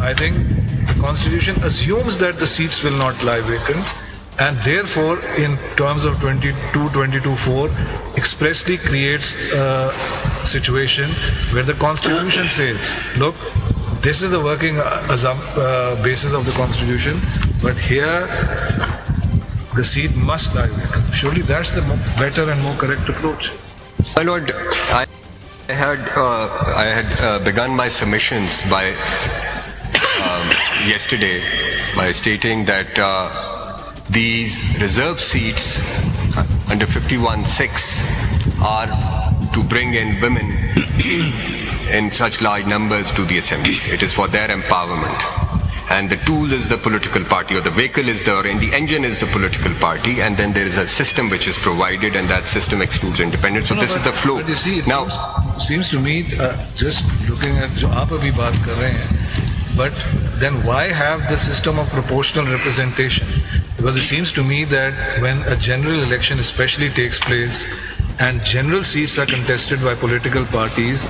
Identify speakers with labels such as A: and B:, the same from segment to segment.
A: I think the Constitution assumes that the seats will not lie vacant, and therefore, in terms of 22-22-4, expressly creates a situation where the Constitution says, look, this is the working basis of the Constitution, but here the seat must lie vacant. Surely that's the better and more correct approach.
B: My Lord, I had begun my submissions by yesterday by stating that these reserve seats under 51(6) are to bring in women in such large numbers to the assemblies. It is for their empowerment. And the tool is the political party, or the vehicle is the engine is the political party, and then there is a system which is provided, and that system excludes independence. So this is the flow.
A: But you see,
B: now,
A: seems to me, just looking at जो आप अभी बात कर रहे हैं, but then why have the system of proportional representation? Because it seems to me that when a general election especially takes place, and general seats are contested by political parties,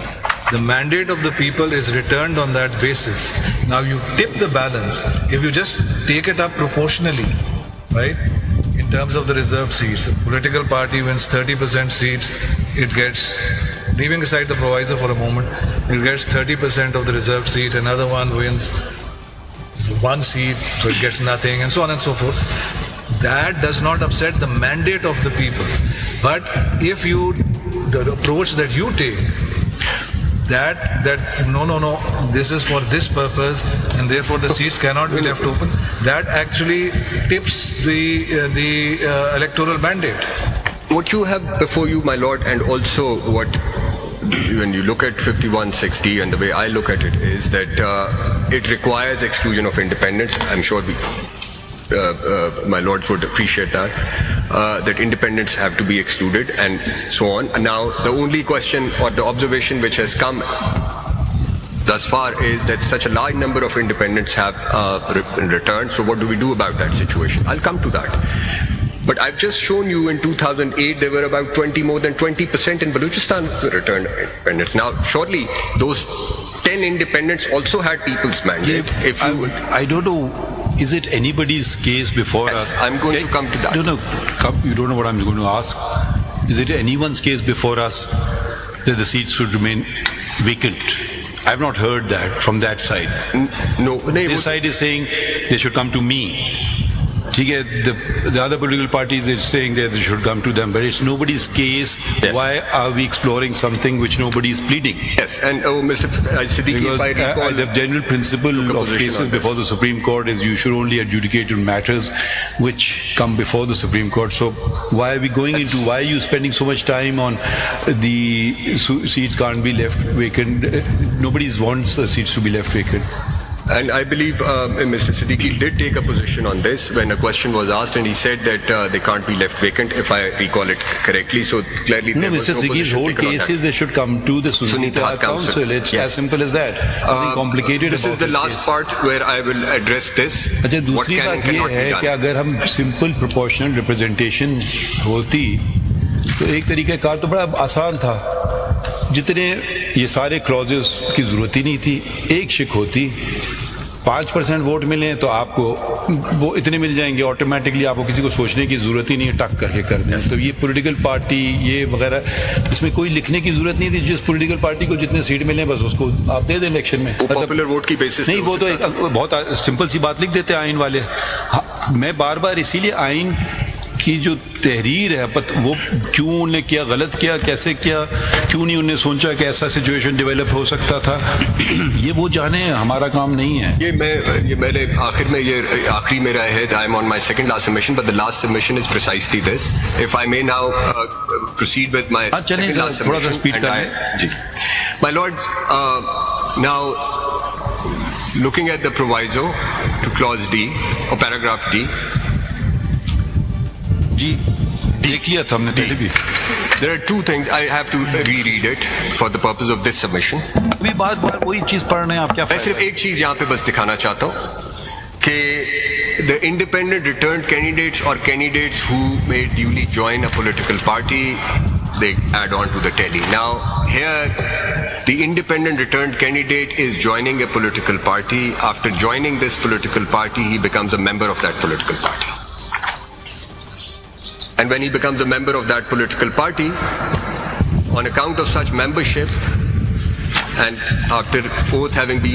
A: the mandate of the people is returned on that basis. Now you tip the balance. If you just take it up proportionally, right, in terms of the reserved seats, a political party wins 30% seats, it gets, leaving aside the provisor for a moment, it gets 30% of the reserved seat, another one wins one seat, so it gets nothing, and so on and so forth. That does not upset the mandate of the people. But if you, the approach that you take, that no, this is for this purpose, and therefore the seats cannot be left open, that actually tips the electoral mandate.
B: what you have before you, my Lord, and also what, when you look at 5160, and the way I look at it is that it requires exclusion of independents. I'm sure my lords would appreciate that, that independents have to be excluded and so on. Now, the only question or the observation which has come thus far is that such a large number of independents have returned. So what do we do about that situation? I'll come to that. But I've just shown you in 2008 there were about more than 20% in Balochistan returned independents. Now, surely those 10 independents also had people's mandate. If you
C: I don't know, is it anybody's case before us?
B: I'm going to come to that.
C: No, you don't know what I'm going to ask. Is it anyone's case before us that the seats should remain vacant? I've not heard that from that side.
B: No,
C: This side is saying they should come to me. The other political parties are saying that they should come to them, but it's nobody's case.
B: Yes.
C: Why are we exploring something which nobody is pleading?
B: Yes, and Mr. Siddiqui,
C: Because
B: if I recall,
C: the general principle of cases before the Supreme Court is you should only adjudicate on matters which come before the Supreme Court. So why are we going into, why are you spending so much time on the seats can't be left vacant? Nobody wants the seats to be left vacant.
B: And I believe Mr. Siddiqui did take a position on this when a question was asked, and he said that they can't be left vacant, if I recall it correctly. So clearly,
C: No,
B: there was
C: Mr.
B: no
C: Siddiqui's
B: position
C: whole
B: taken on
C: case
B: that.
C: is they should come to the Sunita Council. It's
B: Yes.
C: as simple as that. Nothing complicated
B: This
C: about
B: is the
C: this
B: last
C: case.
B: part where I will address this.
C: अच्छा
B: What
C: दूसरी
B: can and
C: बात ये
B: cannot be
C: है कि
B: done.
C: अगर हम simple proportional representation होती तो एक तरीका कार तो बड़ा आसान था, जितने ये सारे क्लॉजेस की जरूरत ही नहीं थी, एक शिक होती 5% वोट मिले तो आपको वो इतने मिल जाएंगे ऑटोमेटिकली, आपको किसी को सोचने की जरूरत ही नहीं है, टक करके कर दें। तो ये पॉलिटिकल पार्टी ये वगैरह इसमें कोई लिखने की जरूरत नहीं थी, जिस पॉलिटिकल पार्टी को जितने सीट मिले बस उसको आप दे दें इलेक्शन में।
B: वो पॉपुलर वोट की बेसिस
C: नहीं, वो तो एक बहुत सिंपल सी बात लिख देते हैं आइन वाले। हाँ, मैं बार बार इसीलिए आइन की जो तहरीर है वो क्यों उन्होंने किया, गलत किया, कैसे किया, क्यों नहीं उन्होंने सोचा कि ऐसा सिचुएशन डेवलप हो सकता था, ये वो जाने, हमारा काम नहीं है।
B: ये मैंने आखिर में ये आखिरी मेरा है, I am on my second last submission, but the last submission is precisely this. If I may now proceed with my second last
C: थोड़ा सा
B: सबमिशन,
C: स्पीड करें
B: जी। My lords, now looking at the proviso to clause D or paragraph D,
C: जी देख लिया था हमने पहले भी।
B: there are two things. I have to reread it for the purpose of this submission.
C: अभी बार बार वही चीज पढ़ रहे हैं आप, क्या
B: मैं सिर्फ एक चीज यहाँ पे बस दिखाना चाहता हूँ कि the independent returned candidates or candidates who may duly join a political party, they add on to the tally. Now here the independent returned candidate is joining a political party. After joining this political party, he becomes a member of that political party. And when he becomes a member of that political party, on account of such membership, and after oath having been